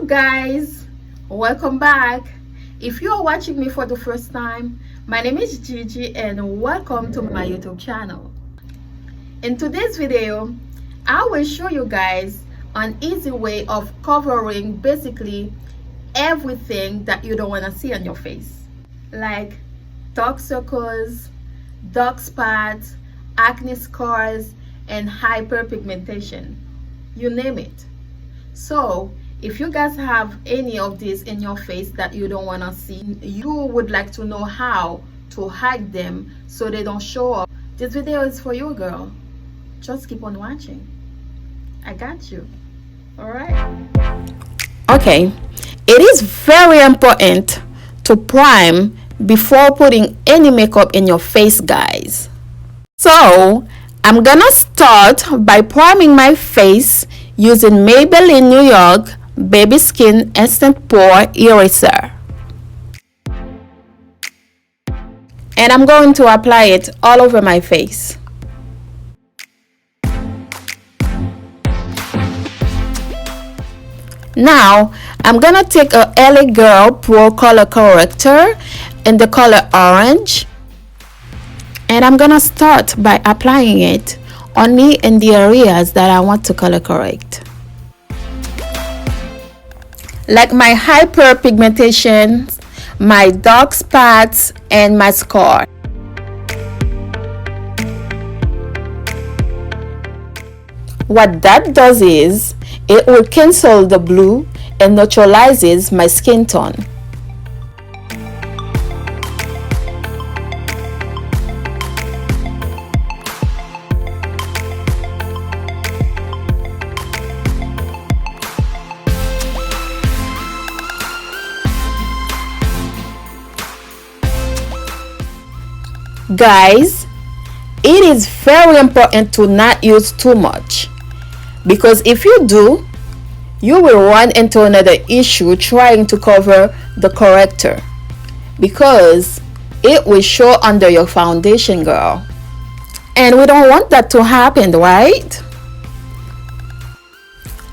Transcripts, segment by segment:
Hello guys, welcome back. If you are watching me for the first time, my name is Gigi and welcome to my YouTube channel. In today's video, I will show you guys an easy way of covering basically everything that you don't want to see on your face, like dark circles, dark spots, acne scars, and hyperpigmentation, you name it. So if you guys have any of these in your face that you don't want to see, you would like to know how to hide them so they don't show up, this video is for you, girl. Just keep on watching. I got you. All right. Okay, it is very important to prime before putting any makeup in your face, guys. So I'm gonna start by priming my face using Maybelline New York Baby Skin Instant Pore Eraser. And I'm going to apply it all over my face. Now, I'm gonna take a LA Girl Pro Color Corrector in the color orange. And I'm gonna start by applying it only in the areas that I want to color correct, like my hyperpigmentation, my dark spots, and my scar. What that does is it will cancel the blue and neutralizes my skin tone. Guys, it is very important to not use too much, because if you do, you will run into another issue trying to cover the corrector, because it will show under your foundation, girl. And we don't want that to happen, right?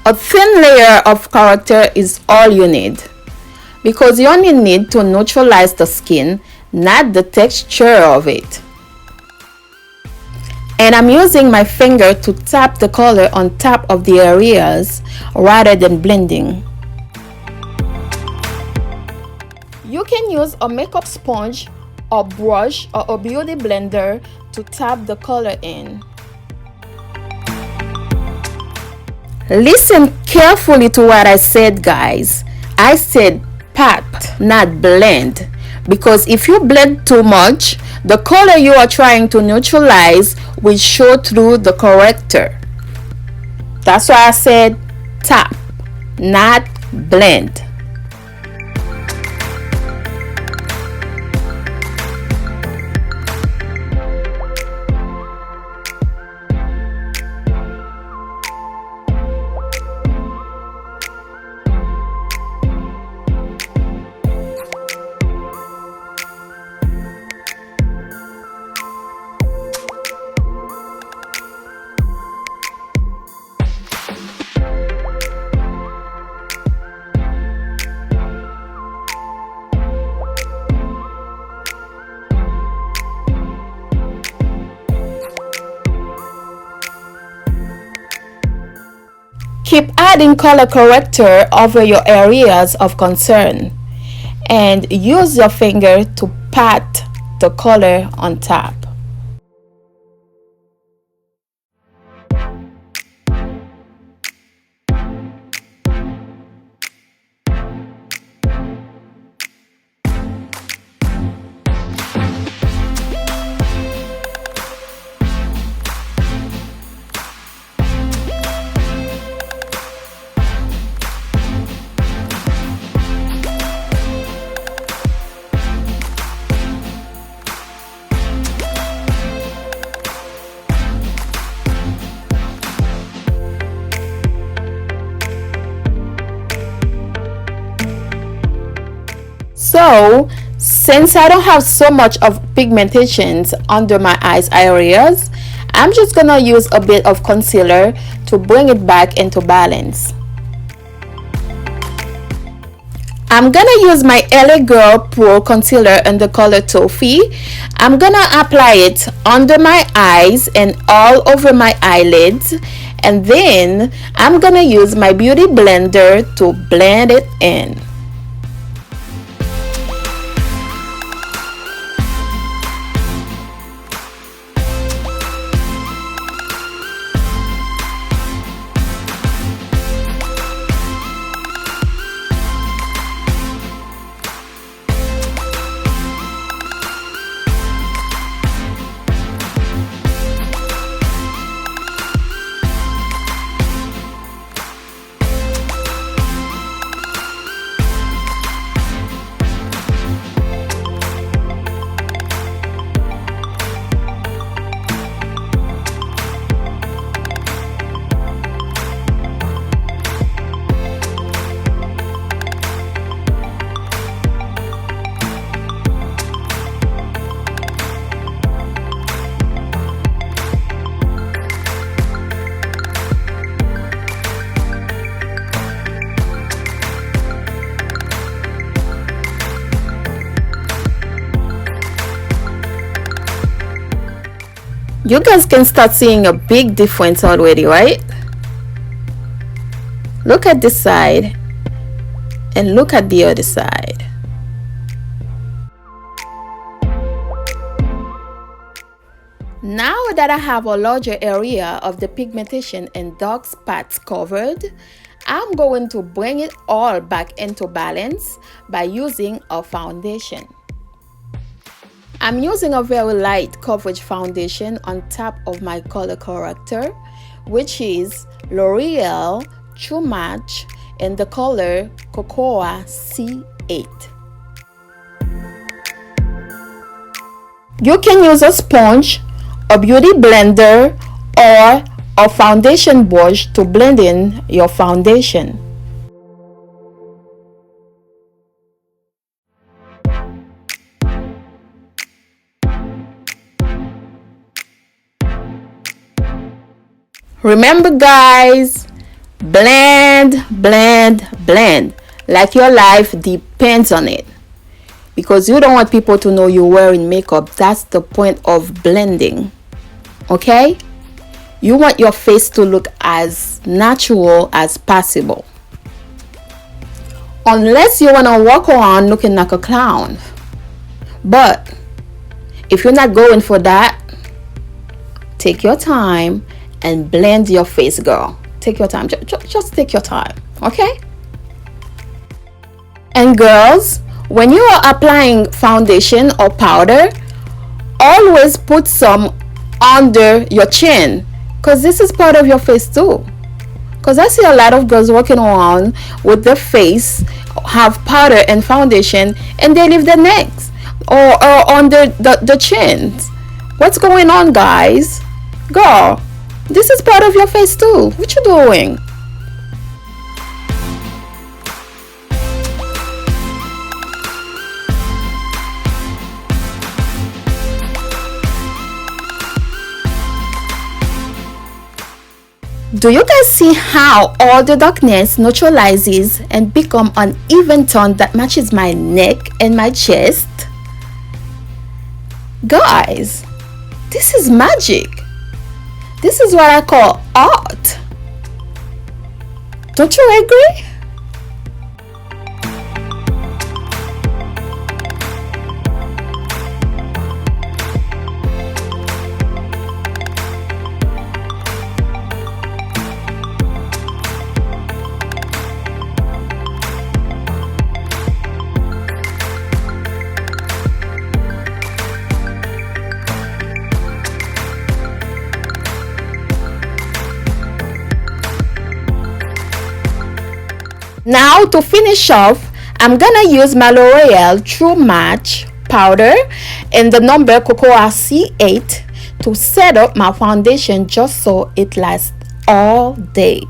A thin layer of corrector is all you need, because you only need to neutralize the skin, not the texture of it. And I'm using my finger to tap the color on top of the areas rather than blending. You can use a makeup sponge or brush or a beauty blender to tap the color in. Listen carefully to what I said, guys. I said pat, not blend. Because if you blend too much, the color you are trying to neutralize will show through the corrector. That's why I said tap, not blend. Keep adding color corrector over your areas of concern and use your finger to pat the color on top. So since I don't have so much of pigmentations under my eyes areas, I'm just gonna use a bit of concealer to bring it back into balance. I'm gonna use my LA Girl Pro Concealer in the color Toffee. I'm gonna apply it under my eyes and all over my eyelids. And then I'm gonna use my beauty blender to blend it in. You guys can start seeing a big difference already, right? Look at this side and look at the other side. Now that I have a larger area of the pigmentation and dark spots covered, I'm going to bring it all back into balance by using a foundation. I'm using a very light coverage foundation on top of my color corrector, which is L'Oreal True Match in the color Cocoa C8. You can use a sponge, a beauty blender, or a foundation brush to blend in your foundation. Remember guys, blend, blend, blend like your life depends on it, because you don't want people to know you're wearing makeup. That's the point of blending. Okay, you want your face to look as natural as possible, unless you want to walk around looking like a clown. But if you're not going for that, take your time and blend your face, girl. Take your time. Just take your time, okay? And girls, when you are applying foundation or powder, always put some under your chin, because this is part of your face too. Because I see a lot of girls walking around with their face have powder and foundation and they leave their necks or under the chins. What's going on, guys? Girl, this is part of your face too. What you doing? Do you guys see how all the darkness neutralizes and become an even tone that matches my neck and my chest? Guys, this is magic. This is what I call art. Don't you agree? Now to finish off, I'm gonna use my L'Oreal True Match powder in the number Cocoa C8 to set up my foundation just so it lasts all day.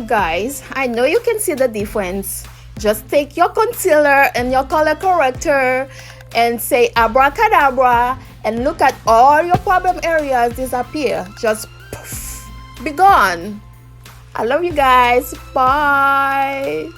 guys, I know you can see the difference. Just take your concealer and your color corrector and say abracadabra and look at all your problem areas disappear. Just poof, be gone. I love you guys. Bye.